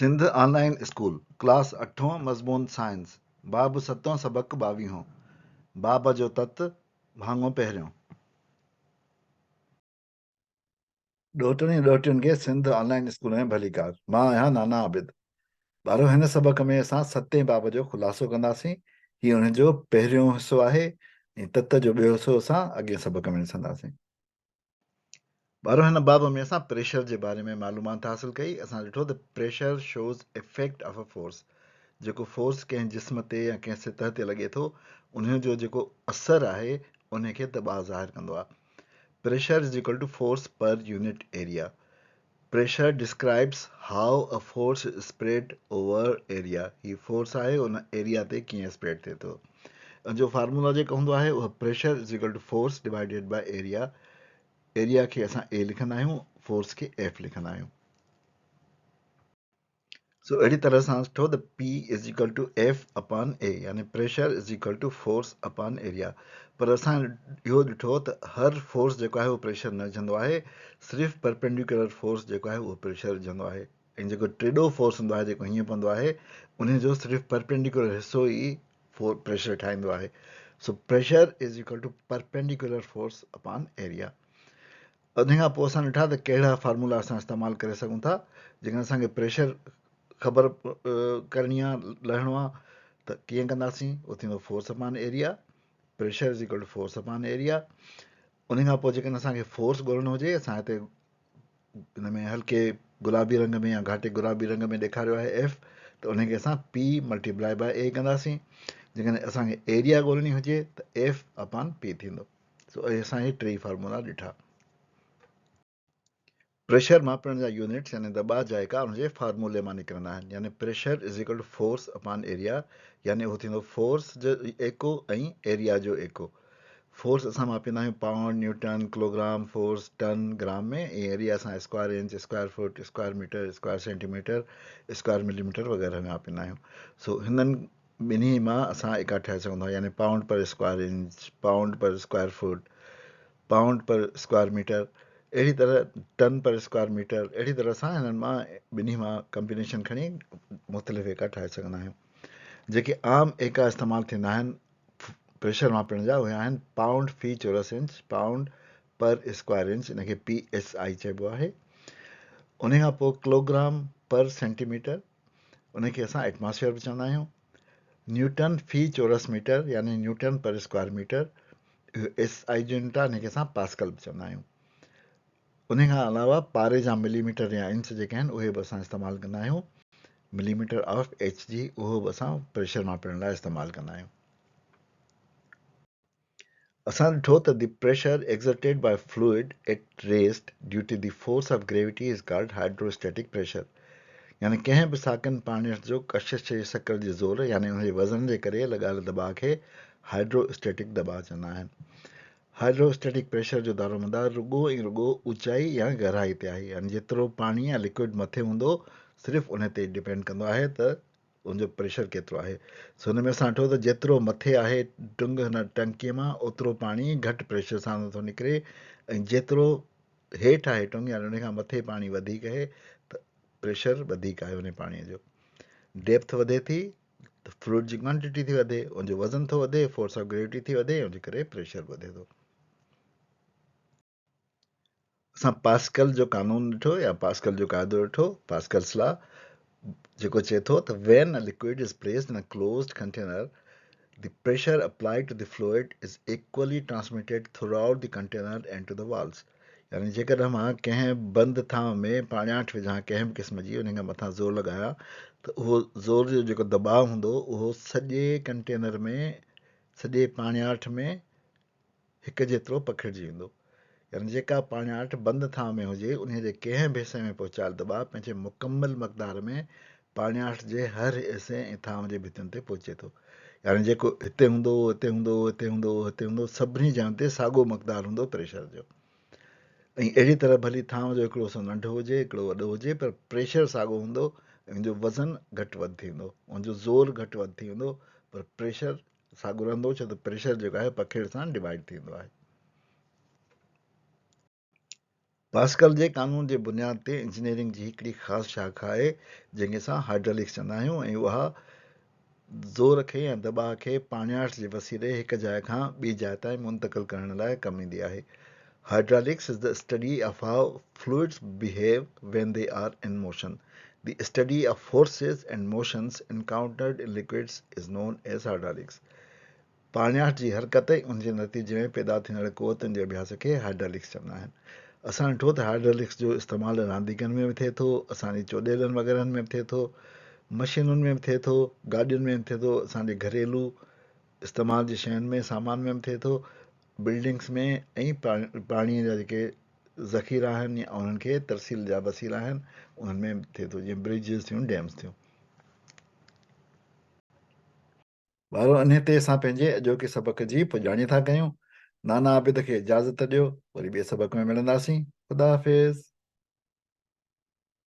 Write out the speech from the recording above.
Sindh online school class 8 मज़मून science बाब 7 सबक 22 बाब जो तत भाङो पहिरियों। ॾोहिटनि ॾोहिटियुनि खे सिंध ऑनलाइन स्कूल में भली कार। मां आहियां नाना आबिद। ॿारो हिन सबक में असां 7 बाब जो ख़ुलासो कंदासीं। हीउ हुन जो पहिरियों हिसो आहे ऐं तत जो ॿियो हिसो असां अॻे सबक में ॾिसंदासीं। ॿारो हिन बाब में असां प्रेशर जे बारे में मालूमात हासिल कई। असां ॾिठो त pressure shows effect of a force. जेको फोर्स कंहिं जिस्म ते या कंहिं सतह ते लॻे थो उन जो जेको असरु आहे उन खे दॿाउ ज़ाहिर कंदो आहे। Pressure is equal to force per unit area. Pressure describes how a force spread over area. ही फोर्स आहे उन एरिया ते कीअं स्प्रेड थिए थो। जो फार्मूला जेको हूंदो आहे उहो pressure is equal to force divided by area. Area खे असां ए लिखंदा आहियूं, फोर्स खे एफ लिखंदा आहियूं। सो अहिड़ी तरह सां ॾिठो त P is equal to F upon A, यानी pressure is equal to force upon area. पर असां इहो ॾिठो त हर फोर्स जेको आहे उहो प्रेशर न विझंदो आहे, सिर्फ़ु परपेंडिकुलर फोर्स जेको आहे उहो प्रेशर विझंदो आहे। ऐं जेको टेॾो फोर्स हूंदो आहे जेको हीअं पवंदो आहे उन जो सिर्फ़ु परपेंडिकुलर हिसो ई प्रेशर ठाहींदो आहे। So pressure is equal to perpendicular force upon area. उन खां पोइ असां ॾिठा त कहिड़ा फार्मूला असां इस्तेमालु करे सघूं था जेकॾहिं असांखे प्रेशर ख़बर करणी आहे, लहिणो आहे, त कीअं कंदासीं। उहो थींदो force upon area. Pressure is equal to force upon area. उन खां पोइ जेकॾहिं असांखे फोर्स ॻोल्हणो हुजे, असां हिते हिन में हल्के गुलाबी रंग में या घाटे गुलाबी रंग में ॾेखारियो आहे एफ, त उनखे असां पी मल्टीप्लाई बाय ए कंदासीं। जेकॾहिं असांखे एरिया ॻोल्हणी हुजे त एफ अपॉन पी थींदो। सो असां इहे टे फार्मूला ॾिठा। प्रेशर मापण जा यूनिट्स यानी दॿा जा एका हुनजे फार्मूले मां निकिरंदा आहिनि। यानी pressure is equal to force upon area, यानी उहो थींदो फोर्स जो एको ऐं एरिया जो एको। फोर्स असां मापींदा आहियूं pound, newton, kilogram, force, ton, gram में। ऐं एरिया असां square inch, square foot, square metre, square centimetre, square millimetre वग़ैरह में मापींदा आहियूं। सो हिननि ॿिन्ही मां असां एका ठाहे सघंदा आहियूं, यानी पाउंड पर स्क्वायर इंच, पाउंड पर स्क्वायर फुट, पाउंड पर स्क्वायर मीटर, अहिड़ी तरह टन पर स्क्वायर मीटर। अहिड़ी तरह सां हिननि मां ॿिन्ही मां कम्बिनेशन खणी मुख़्तलिफ़ एका ठाहे सघंदा आहियूं। जेके आम एका इस्तेमालु थींदा आहिनि प्रेशर मापण जा उहे आहिनि पाउंड फी चौरस इंच, पाउंड पर स्क्वायर इंच, इनखे PSI चइबो आहे। उन खां पोइ किलोग्राम पर सेंटीमीटर, उनखे असां एटमॉस्फेयर बि चवंदा आहियूं। न्यूटन फी चौरस मीटर, यानी न्यूटन पर स्क्वायर मीटर, SI जो यूनिट आहे, इनखे असां पास्कल बि चवंदा आहियूं। उन खां अलावा पारे जा मिलीमीटर या इंच जेके आहिनि उहे बि असां इस्तेमालु कंदा आहियूं। मिलीमीटर ऑफ HG उहो बि असां प्रेशर मापण लाइ इस्तेमालु कंदा आहियूं। असां ॾिठो त the pressure exerted by fluid at rest due to the force of gravity is called hydrostatic pressure. यानी कंहिं बि साकिन पाणीअ जो कशिश जे शक्ल जे ज़ोर यानी हुनजे वज़न जे करे लॻायल दॿाउ खे हाइड्रोस्टैटिक दॿाउ चवंदा आहिनि। हाइड्रोस्टैटिक प्रेशर जो दारोमदार रुॻो ऐं रुॻो ऊचाई या गहराई ते आहे। यानी जेतिरो पाणी या लिक्विड मथे हूंदो सिर्फ़ु उन ते डिपेंड कंदो आहे त उनजो प्रेशर केतिरो आहे। सो हुन में असां ॾिठो त जेतिरो मथे आहे टुंग हिन टंकीअ मां ओतिरो पाणी घटि प्रेशर सां नथो निकिरे, ऐं जेतिरो हेठि आहे टुंग यानी उन खां मथे पाणी वधीक आहे त प्रेशर वधीक आहे उन पाणीअ जो। डेप्थ वधे थी त फ्लूइड जी क्वांटिटी थी वधे, उनजो वज़न थो वधे, फोर्स ऑफ ग्रेविटी थी वधे, उनजे करे प्रेशर वधे थो। असां पास्कल जो कानून ॾिठो या पास्कल जो क़ाइदो ॾिठो, पास्कल्स लॉ, जेको चए थो त when a liquid is placed in a closed container the pressure applied to the fluid is equally transmitted throughout the container and to the walls. यानी जेकॾहिं मां कंहिं बंदि थांव में पाणियाठ विझां कंहिं बि क़िस्म जी, उन खां मथां ज़ोर लॻायां त उहो ज़ोर जो जेको दॿाउ हूंदो उहो सॼे कंटेनर में, सॼे पाणियाठ में हिकु जेतिरो पखिड़िजी वेंदो। यानी जेका पाणियाठ बंदि थांव में हुजे उन जे कंहिं बि हिसे में पहुचायल दॿाउ पंहिंजे मुकमल मक़दार में पाणियाठ जे हर हिसे ऐं थांव जे भितियुनि ते पहुचे थो। यानी जेको हिते हूंदो, हिते हूंदो, हिते हूंदो, हिते हूंदो, सभिनी जॻहियुनि ते साॻियो मक़दार हूंदो प्रेशर जो। ऐं अहिड़ी तरह भली थांव जो हिकिड़ो सो नंढो हुजे हिकिड़ो वॾो हुजे, पर प्रेशर साॻियो हूंदो ऐं हुनजो वज़न घटि वधि थींदो, हुनजो ज़ोर घटि वधि थी वेंदो, पर प्रेशर साॻियो रहंदो, छो त प्रेशर जेको आहे पखिड़ सां डिवाइड थींदो आहे। पास्कल जे कानून जे बुनियाद ते इंजीनियरिंग जी हिकिड़ी ख़ासि शाखा आहे जंहिंखे असां हाइड्रोलिक्स चवंदा आहियूं ऐं उहा ज़ोर खे या दॿाउ खे पाणियाठ जे वसीले हिक जाइ खां ॿी जाइ ताईं मुंतक़िल करण लाइ कमु ईंदी आहे. Hydraulics is the study of how fluids behave when they are in motion. The study of forces and motions encountered in liquids is known as hydraulics. पाणियाठ जी हरकत ऐं उन जे नतीजे में पैदा थींदड़ क़ुवतुनि जे अभ्यास खे हाइड्रोलिक्स चवंदा आहिनि. असां ॾिठो त हाइड्रोलिक्स जो इस्तेमालु रांदीगनि में बि थिए थो, असांजी चोॾेलनि वग़ैरहनि में बि थिए थो, मशीनुनि में बि थिए थो, गाॾियुनि में बि थिए थो, असांजे घरेलू इस्तेमाल जी शयुनि में सामान में बि थिए थो, बिल्डिंग्स में ऐं पाणीअ जा जेके ज़ख़ीरा आहिनि या उन्हनि खे तरसील जा वसीला आहिनि उन्हनि में बि थिए थो, जीअं ब्रिजिस थियूं, डैम्स थियूं. ॿारो इन ते असां पंहिंजे अॼोके सबक़ जी पुॼाणी था कयूं. नाना आबिद खे इजाज़त ॾियो, वरी ॿिए सबक़ में मिलंदासीं. ख़ुदा हाफ़िज़.